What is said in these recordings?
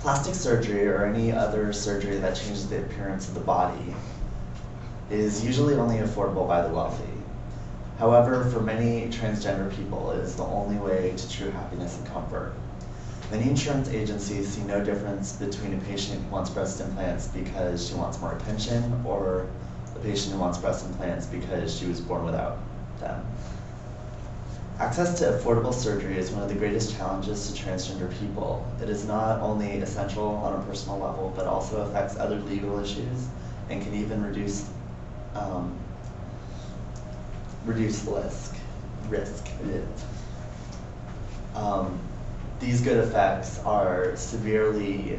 Plastic surgery, or any other surgery that changes the appearance of the body, is usually only affordable by the wealthy. However, for many transgender people, it is the only way to true happiness and comfort. Many insurance agencies see no difference between a patient who wants breast implants because she wants more attention, or a patient who wants breast implants because she was born without them. Access to affordable surgery is one of the greatest challenges to transgender people. It is not only essential on a personal level, but also affects other legal issues and can even reduce risk. These good effects are severely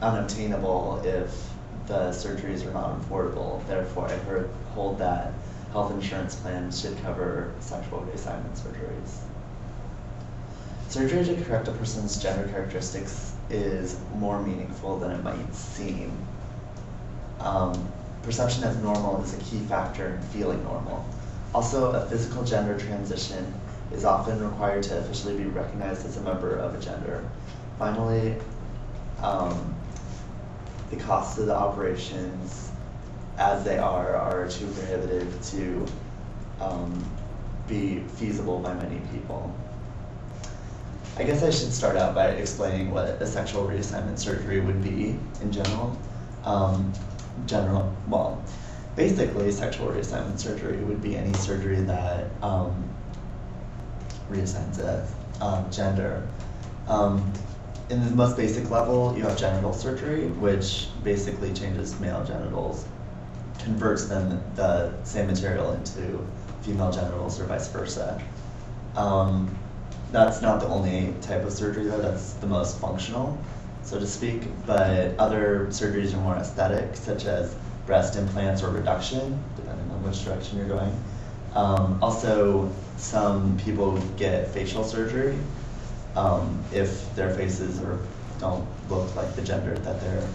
unobtainable if the surgeries are not affordable. Therefore, I hold that health insurance plans should cover sexual reassignment surgeries. Surgery to correct a person's gender characteristics is more meaningful than it might seem. Perception as normal is a key factor in feeling normal. Also, a physical gender transition is often required to officially be recognized as a member of a gender. Finally, the costs of the operations, as they are too prohibitive to be feasible by many people. I guess I should start out by explaining what a sexual reassignment surgery would be in general. Well, basically, sexual reassignment surgery would be any surgery that reassigns a gender. In the most basic level, you have genital surgery, which basically changes male genitals, converts them the same material into female genitals or vice versa. That's not the only type of surgery though, that's the most functional, so to speak, but other surgeries are more aesthetic, such as breast implants or reduction, depending on which direction you're going. Also, some people get facial surgery if their faces don't look like the gender that they're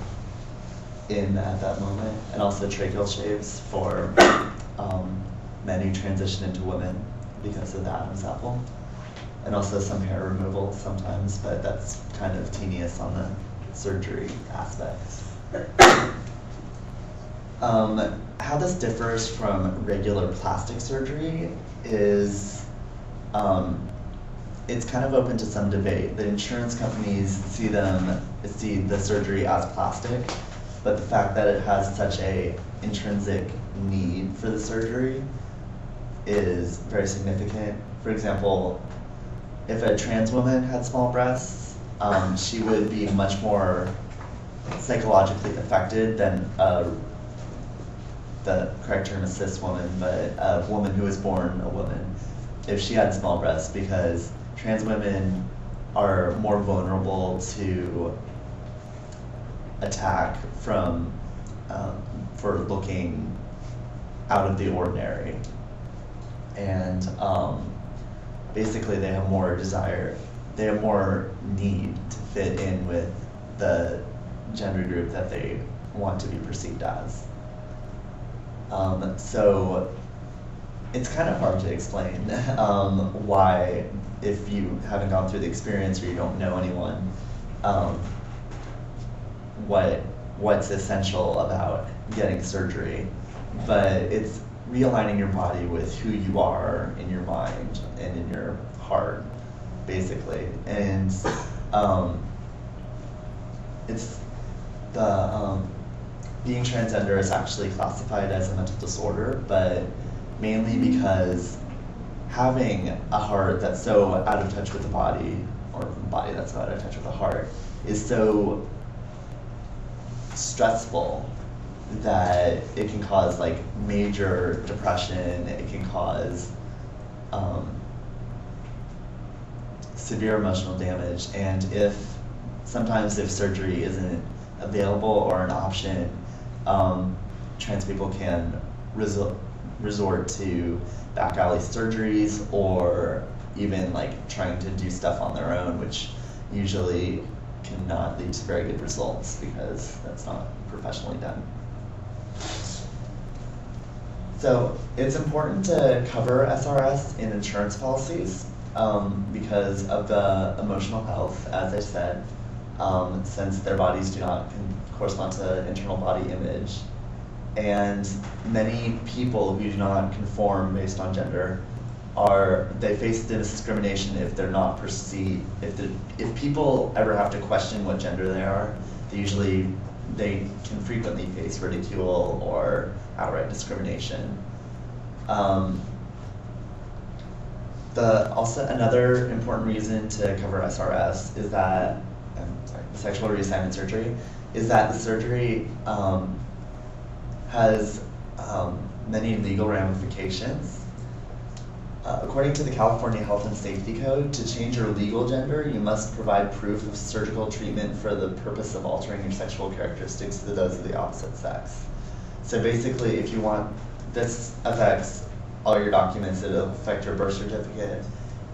in at that moment, and also tracheal shaves for men who transition into women because of the Adam's apple, and also some hair removal sometimes, but that's kind of tedious on the surgery aspects. How this differs from regular plastic surgery is it's kind of open to some debate. The insurance companies see the surgery as plastic, but the fact that it has such a intrinsic need for the surgery is very significant. For example, if a trans woman had small breasts, she would be much more psychologically affected than the correct term is cis woman, but a woman who was born a woman, if she had small breasts, because trans women are more vulnerable to attack from for looking out of the ordinary, and basically they have more need to fit in with the gender group that they want to be perceived as. So it's kind of hard to explain why, if you haven't gone through the experience or you don't know anyone, what's essential about getting surgery. But it's realigning your body with who you are in your mind and in your heart, basically. And it's the being transgender is actually classified as a mental disorder, but mainly because having a heart that's so out of touch with the body, or a body that's so out of touch with the heart, is so stressful that it can cause like major depression, it can cause severe emotional damage, and sometimes if surgery isn't available or an option, trans people can resort to back alley surgeries, or even like trying to do stuff on their own, which usually cannot lead to very good results because that's not professionally done. So it's important to cover SRS in insurance policies because of the emotional health, as I said. since their bodies do not correspond to internal body image. And many people who do not conform based on gender they face discrimination if they're not perceived. If people ever have to question what gender they are, they can frequently face ridicule or outright discrimination. Also another important reason to cover SRS is that, sexual reassignment surgery, is that the surgery has many legal ramifications. According to the California Health and Safety Code, to change your legal gender, you must provide proof of surgical treatment for the purpose of altering your sexual characteristics to those of the opposite sex. So basically, if you want, this affects all your documents. It'll affect your birth certificate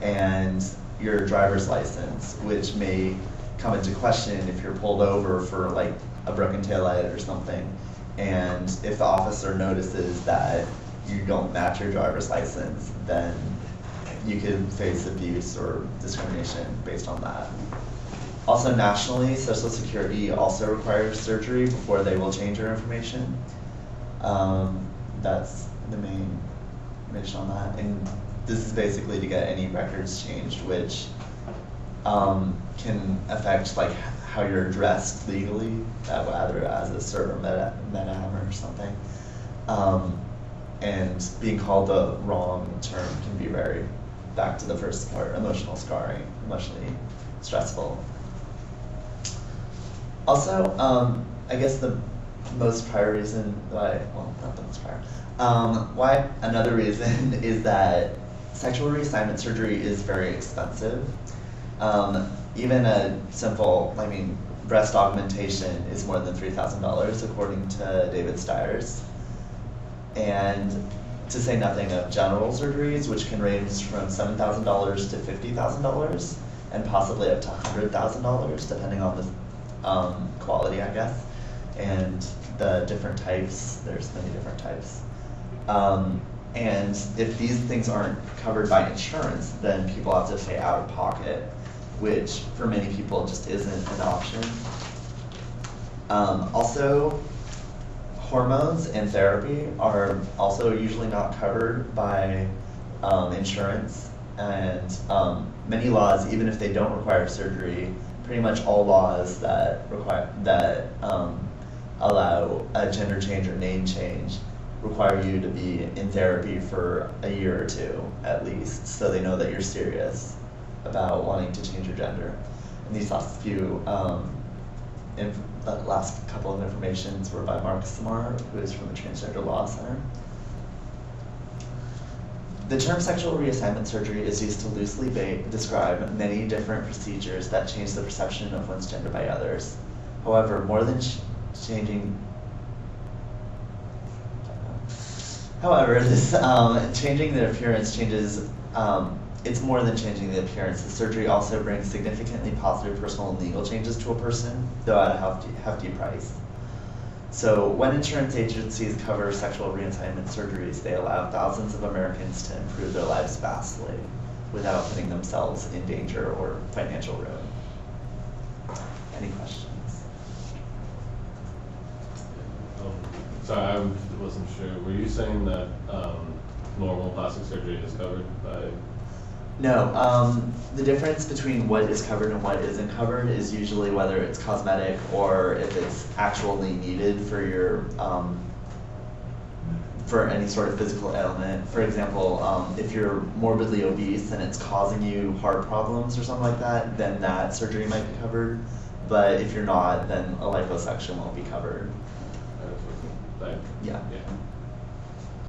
and your driver's license, which may come into question if you're pulled over for like a broken taillight or something. And if the officer notices that you don't match your driver's license, then you could face abuse or discrimination based on that. Also nationally, Social Security also requires surgery before they will change your information. That's the main information on that. And this is basically to get any records changed, which can affect like how you're dressed legally, either as a sir or madam or something. And being called the wrong term can be very, back to the first part, emotional scarring, emotionally stressful. Also, I guess the most prior reason why, well, not the most prior, why another reason is that sexual reassignment surgery is very expensive. Even a simple, breast augmentation is more than $3,000 according to David Stiers. And to say nothing of general surgeries, which can range from $7,000 to $50,000 and possibly up to $100,000 depending on the quality, I guess, and the different types. There's many different types. And if these things aren't covered by insurance, then people have to pay out of pocket, which for many people just isn't an option. Also, hormones and therapy are also usually not covered by insurance, and many laws, even if they don't require surgery, pretty much all laws that allow a gender change or name change require you to be in therapy for a year or two at least, so they know that you're serious about wanting to change your gender. And these last few last couple of informations were by Mark Samar, who is from the Transgender Law Center. The term sexual reassignment surgery is used to loosely describe many different procedures that change the perception of one's gender by others. However, more than changing changing the appearance changes, it's more than changing the appearance. The surgery also brings significantly positive personal and legal changes to a person, though at a hefty price. So when insurance agencies cover sexual reassignment surgeries, they allow thousands of Americans to improve their lives vastly without putting themselves in danger or financial ruin. Any questions? Sorry, I wasn't sure. Were you saying that normal plastic surgery is covered by? No, the difference between what is covered and what isn't covered is usually whether it's cosmetic or if it's actually needed for your, for any sort of physical ailment. For example, if you're morbidly obese and it's causing you heart problems or something like that, then that surgery might be covered. But if you're not, then a liposuction won't be covered. Yeah. Yeah.